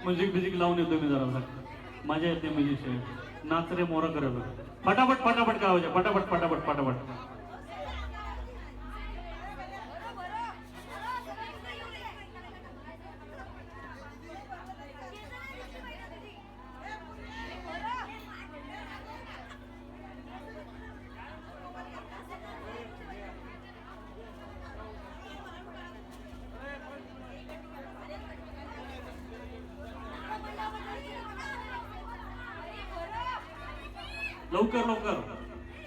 music लावून येतो मी जरा मजा येते म्युझिक नाच रे मोरा करायला फटाफट फटाफट काय व्हायचं फटाफट फटाफट फटाफट लवकर लवकर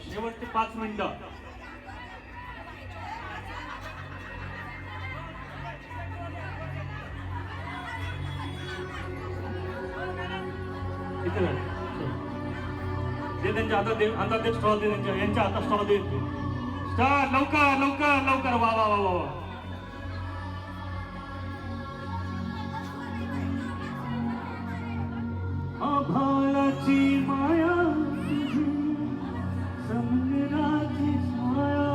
शेवटचे 5 मिनिटं किती झाले जे त्यांच्या हातात दे स्टॉल दे यांच्या हातात स्टॉल दे स्टार्ट लवकर लवकर लवकर वा वा वा वा आभाळाची माया समुद्राची छाया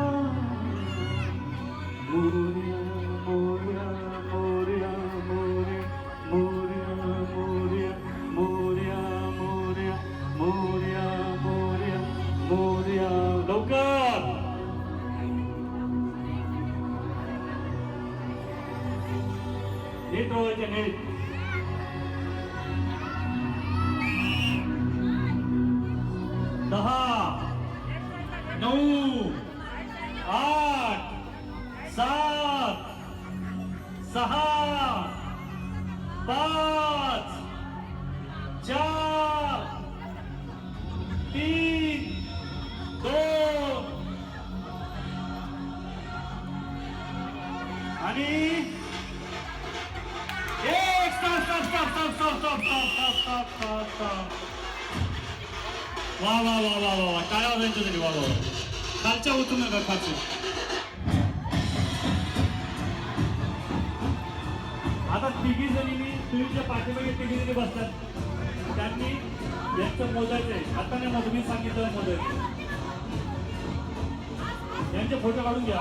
मोरया मोरया मोरया मोरया मोरया मोरया मोरया मोरया मोरया मोरया लवकर नीट रोवायचे नीट 10 9 8 7 6 5 4 3 2 आणि स्टॉप वा वा वा वा वा टाळ्या वाजवायच्या वा वा खालच्या उतरू नका खालच्या आता तिघी जणींनी तुमच्या पाठीमागे तिघी जणी बसतात त्यांनी यांचं मोजायचंय आता नाही मोज मी सांगितलं मोजायचं यांचे फोटो काढून घ्या